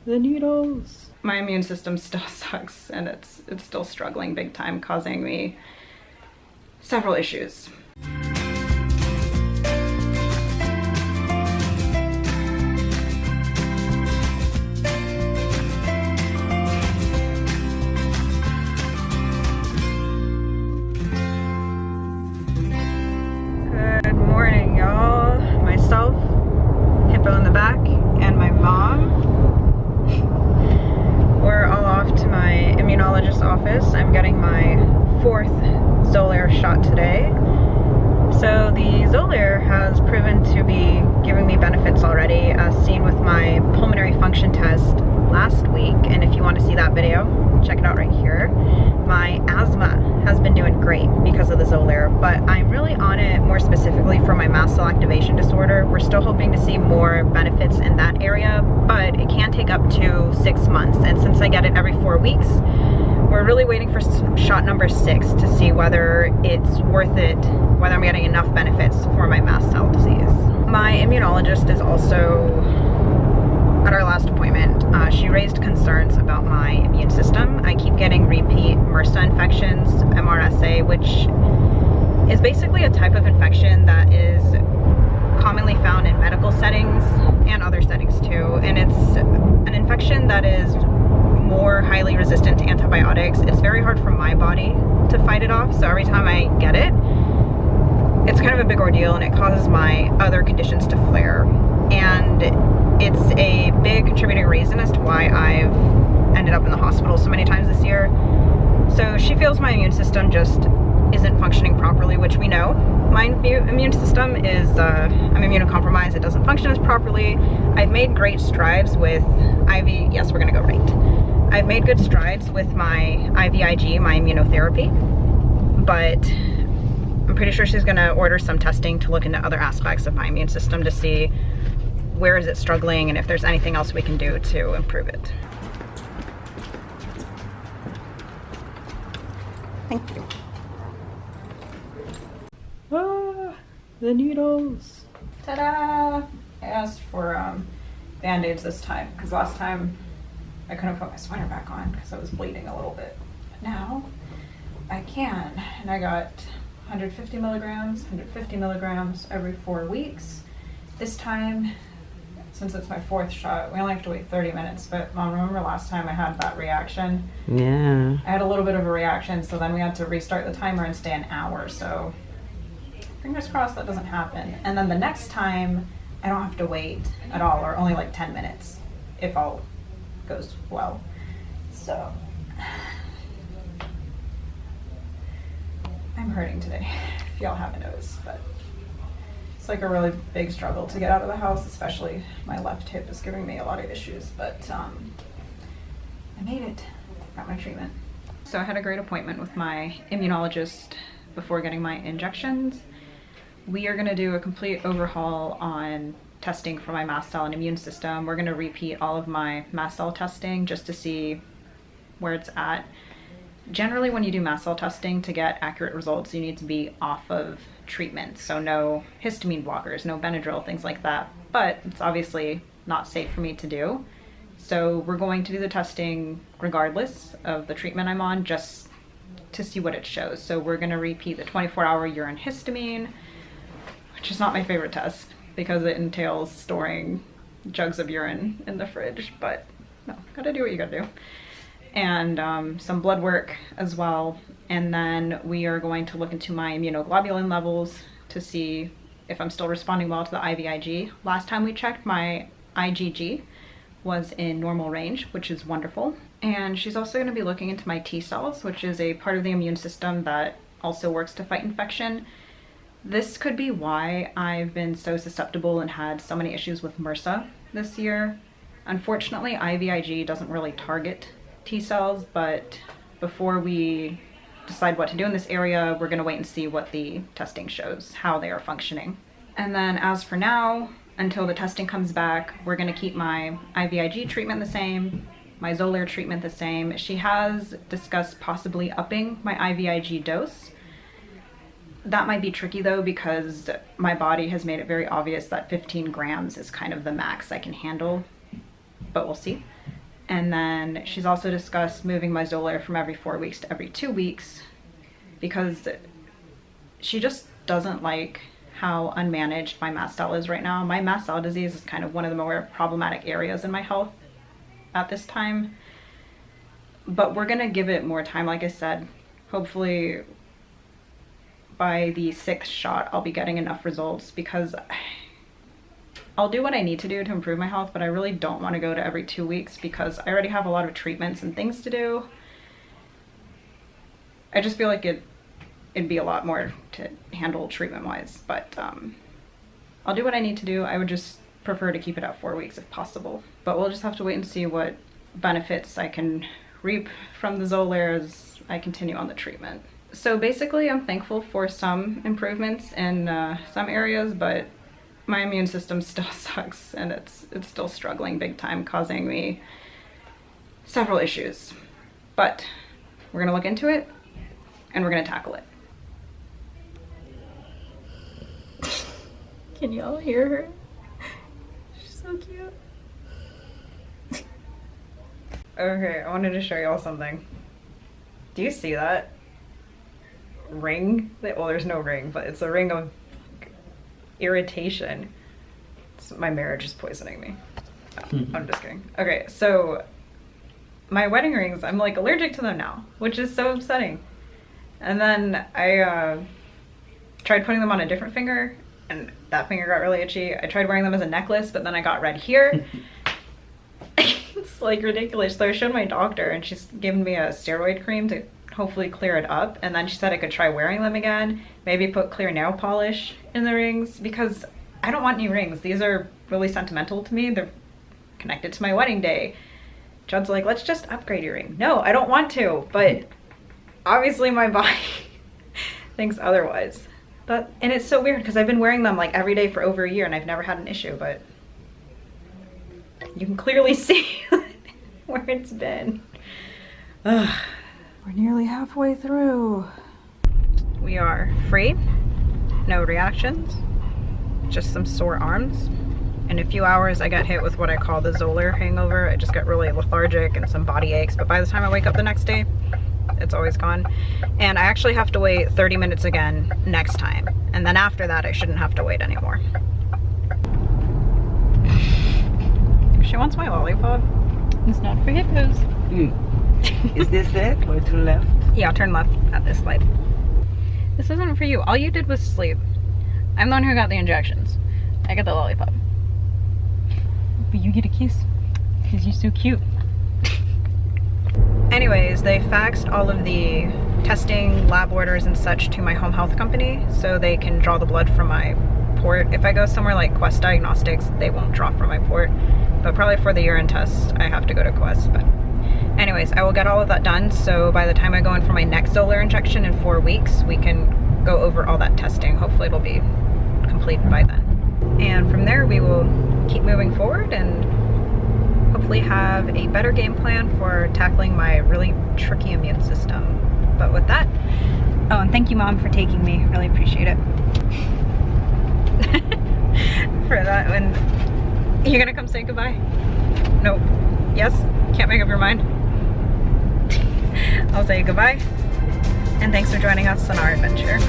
the needles. My immune system still sucks, and it's still struggling big time, causing me several issues. Good morning, y'all. Myself, Hippo in the back, and my mom. We're all off to my immunologist office. I'm getting my 4th Xolair shot today. So the Xolair has proven to be giving me benefits already, as seen with my pulmonary function test last week. And if you want to see that video, check it out right here. My asthma has been doing great because of the Xolair, but I'm really on it more specifically for my mast cell activation disorder. We're still hoping to see more benefits in that area, but it can take up to 6 months. And since I get it every 4 weeks, we're really waiting for shot number 6 to see whether it's worth it, whether I'm getting enough benefits for my mast cell disease. My immunologist is also at our last appointment. She raised concerns about my immune system. I keep getting repeat MRSA infections, MRSA, which is basically a type of infection that is commonly found in medical settings and other settings too. And it's an infection that is more highly resistant to antibiotics. It's very hard for my body to fight it off. So every time I get it, it's kind of a big ordeal, and it causes my other conditions to flare. And it's a big contributing reason as to why I've ended up in the hospital so many times this year. So she feels my immune system just isn't functioning properly, which we know. My immune system is, I'm immunocompromised. It doesn't function as properly. I've made great strides with yes, we're gonna go right. I've made good strides with my IVIG, my immunotherapy, but I'm pretty sure she's gonna order some testing to look into other aspects of my immune system to see where is it struggling and if there's anything else we can do to improve it. Thank you. Ah, the needles. Ta-da! I asked for Band-Aids this time, because last time I couldn't put my sweater back on because I was bleeding a little bit. But now I can, and I got 150 milligrams every 4 weeks. This time, since it's my 4th shot, we only have to wait 30 minutes, but Mom, remember last time I had that reaction? Yeah. I had a little bit of a reaction, so then we had to restart the timer and stay an hour, so fingers crossed that doesn't happen. And then the next time, I don't have to wait at all, or only like 10 minutes, if all goes well. So, I'm hurting today, if y'all haven't noticed, but it's like a really big struggle to get out of the house, especially my left hip is giving me a lot of issues, but I made it, got my treatment. So I had a great appointment with my immunologist before getting my injections. We are gonna do a complete overhaul on testing for my mast cell and immune system. We're gonna repeat all of my mast cell testing just to see where it's at. Generally, when you do mast cell testing, to get accurate results, you need to be off of treatment. So no histamine blockers, no Benadryl, things like that. But it's obviously not safe for me to do. So we're going to do the testing regardless of the treatment I'm on, just to see what it shows. So we're gonna repeat the 24-hour urine histamine, which is not my favorite test because it entails storing jugs of urine in the fridge, but no, gotta do what you gotta do. And some blood work as well. And then we are going to look into my immunoglobulin levels to see if I'm still responding well to the IVIG. Last time we checked, my IgG was in normal range, which is wonderful. And she's also going to be looking into my T cells, which is a part of the immune system that also works to fight infection. This could be why I've been so susceptible and had so many issues with MRSA this year. Unfortunately, IVIG doesn't really target T cells, but before we decide what to do in this area, we're going to wait and see what the testing shows, how they are functioning. And then as for now, until the testing comes back, we're going to keep my IVIG treatment the same, my Xolair treatment the same. She has discussed possibly upping my IVIG dose. That might be tricky though, because my body has made it very obvious that 15 grams is kind of the max I can handle, but we'll see. And then she's also discussed moving my Xolair from every 4 weeks to every 2 weeks because she just doesn't like how unmanaged my mast cell is right now. My mast cell disease is kind of one of the more problematic areas in my health at this time. But we're gonna give it more time, like I said. Hopefully by the 6th shot, I'll be getting enough results because I'll do what I need to do to improve my health, but I really don't want to go to every 2 weeks because I already have a lot of treatments and things to do. I just feel like it'd be a lot more to handle treatment-wise, but I'll do what I need to do. I would just prefer to keep it at 4 weeks if possible. But we'll just have to wait and see what benefits I can reap from the Xolair as I continue on the treatment. So basically, I'm thankful for some improvements in some areas, but my immune system still sucks and it's still struggling big time, causing me several issues. But we're gonna look into it and we're gonna tackle it. Can y'all hear her? She's so cute. Okay, I wanted to show y'all something. Do you see that ring? Well, there's no ring, but it's a ring of irritation. My marriage is poisoning me. No, I'm just kidding. Okay, so my wedding rings, I'm like allergic to them now, which is so upsetting. And then I tried putting them on a different finger and that finger got really itchy. I tried wearing them as a necklace, but then I got red here. It's like ridiculous. So I showed my doctor and she's given me a steroid cream to hopefully clear it up. And then she said I could try wearing them again, maybe put clear nail polish in the rings because I don't want new rings. These are really sentimental to me. They're connected to my wedding day. Judd's like, let's just upgrade your ring. No, I don't want to, but obviously my body thinks otherwise. And it's so weird because I've been wearing them like every day for over a year and I've never had an issue, but you can clearly see where it's been. Ugh. We're nearly halfway through. We are free, no reactions, just some sore arms. In a few hours I got hit with what I call the Xolair hangover. I just get really lethargic and some body aches, but by the time I wake up the next day, it's always gone. And I actually have to wait 30 minutes again next time. And then after that, I shouldn't have to wait anymore. She wants my lollipop. It's not for hippos. Is this it or to left? Yeah, turn left at this light. This isn't for you. All you did was sleep. I'm the one who got the injections. I got the lollipop. But you get a kiss because you're so cute. Anyways, they faxed all of the testing, lab orders and such to my home health company so they can draw the blood from my port. If I go somewhere like Quest Diagnostics, they won't draw from my port. But probably for the urine test, I have to go to Quest. But anyways, I will get all of that done. So by the time I go in for my next Xolair injection in 4 weeks, we can go over all that testing. Hopefully it'll be completed by then. And from there, we will keep moving forward and hopefully have a better game plan for tackling my really tricky immune system. But with that, oh, and thank you, Mom, for taking me. Really appreciate it. For that, when you're gonna come say goodbye? Nope. Yes? Can't make up your mind? I'll say goodbye. And thanks for joining us on our adventure.